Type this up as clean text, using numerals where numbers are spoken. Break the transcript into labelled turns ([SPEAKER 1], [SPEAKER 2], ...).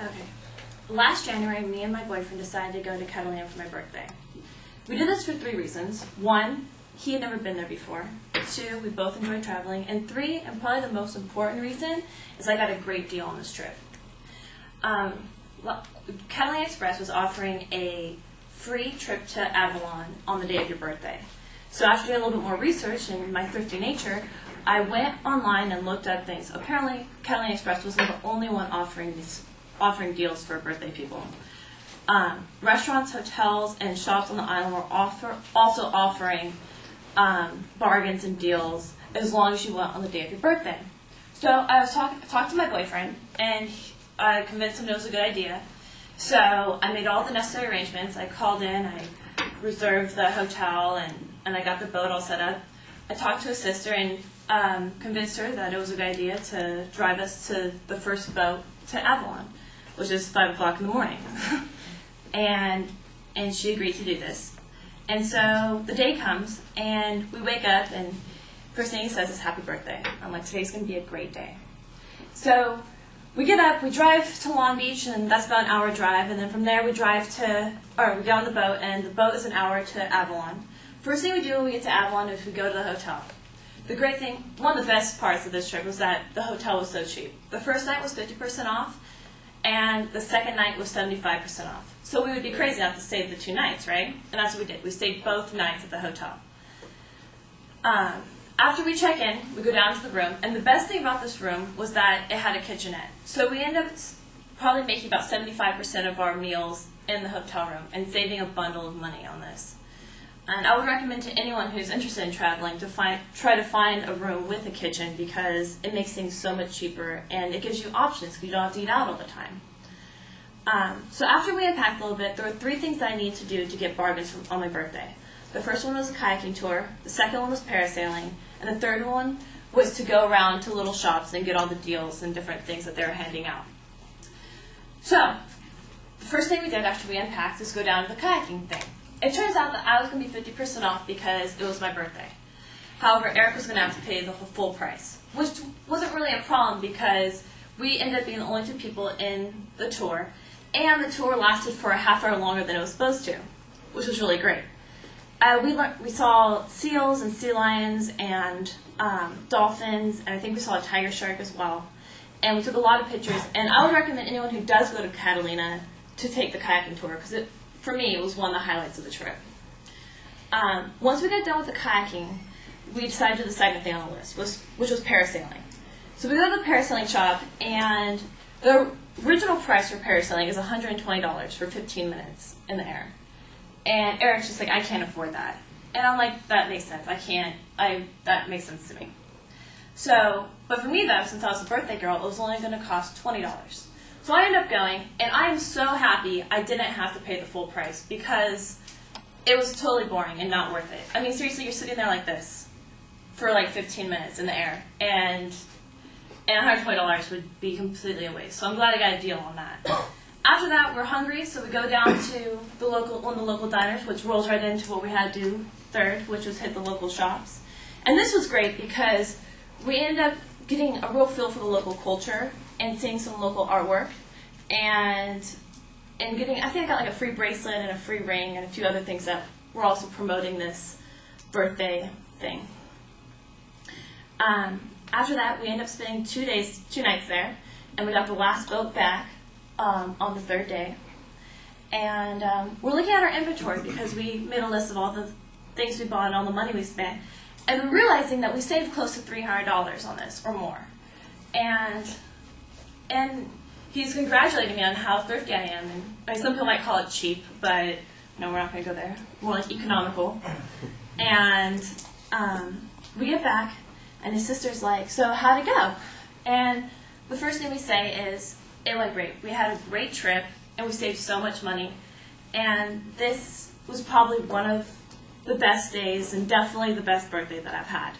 [SPEAKER 1] Okay. Last January, me and my boyfriend decided to go to Catalina for my birthday. We did this for 3 reasons. 1, he had never been there before. 2, we both enjoy traveling. And 3, and probably the most important reason, is I got a great deal on this trip. Catalina Express was offering a free trip to Avalon on the day of your birthday. So after doing a little bit more research in my thrifty nature, I went online and looked at things. Apparently, Catalina Express wasn't the only one offering deals for birthday people. Restaurants, hotels, and shops on the island were also offering bargains and deals as long as you went on the day of your birthday. So I was talked to my boyfriend, and I convinced him it was a good idea. So I made all the necessary arrangements. I called in, I reserved the hotel, and I got the boat all set up. I talked to his sister and convinced her that it was a good idea to drive us to the first boat to Avalon, which is 5 o'clock in the morning. and she agreed to do this. And so the day comes, and we wake up, and first thing he says is, "Happy birthday." I'm like, today's going to be a great day. So we get up, we drive to Long Beach, and that's about an hour drive, and then from there we get on the boat, and the boat is an hour to Avalon. First thing we do when we get to Avalon is we go to the hotel. The great thing, one of the best parts of this trip was that the hotel was so cheap. The first night was 50% off, and the second night was 75% off. So we would be crazy not to stay the 2 nights, right? And that's what we did. We stayed both nights at the hotel. After we check in, we go down to the room, and the best thing about this room was that it had a kitchenette. So we ended up probably making about 75% of our meals in the hotel room and saving a bundle of money on this. And I would recommend to anyone who's interested in traveling to try to find a room with a kitchen, because it makes things so much cheaper and it gives you options because you don't have to eat out all the time. So after we unpacked a little bit, there were 3 things that I needed to do to get bargains on my birthday. The first one was a kayaking tour, the second one was parasailing, and the third one was to go around to little shops and get all the deals and different things that they were handing out. So the first thing we did after we unpacked was go down to the kayaking thing. It turns out that I was going to be 50% off because it was my birthday. However, Eric was going to have to pay the full price, which wasn't really a problem because we ended up being the only 2 people in the tour, and the tour lasted for a half hour longer than it was supposed to, which was really great. We saw seals and sea lions and dolphins, and I think we saw a tiger shark as well. And we took a lot of pictures, and I would recommend anyone who does go to Catalina to take the kayaking tour, because for me, it was one of the highlights of the trip. Once we got done with the kayaking, we decided to do the second thing on the list, which was parasailing. So we go to the parasailing shop, and the original price for parasailing is $120 for 15 minutes in the air. And Eric's just like, "I can't afford that." And I'm like, "That makes sense. That makes sense to me." So, but for me though, since I was a birthday girl, it was only going to cost $20. So I ended up going, and I am so happy I didn't have to pay the full price because it was totally boring and not worth it. I mean, seriously, you're sitting there like this for like 15 minutes in the air, and $120 would be completely a waste. So I'm glad I got a deal on that. After that, we're hungry, so we go down to one of the local diners, which rolls right into what we had to do third, which was hit the local shops. And this was great because we ended up getting a real feel for the local culture and seeing some local artwork, and getting, I think I got like a free bracelet and a free ring and a few other things that were also promoting this birthday thing. After that, we ended up spending 2 nights there, and we got the last boat back on the 3rd day. And we're looking at our inventory because we made a list of all the things we bought and all the money we spent, and we're realizing that we saved close to $300 on this or more. And he's congratulating me on how thrifty I am. And some people might call it cheap, but no, we're not going to go there. More like economical. And we get back, and his sister's like, "So how'd it go?" And the first thing we say is, "It went great. We had a great trip, and we saved so much money. And this was probably one of the best days and definitely the best birthday that I've had."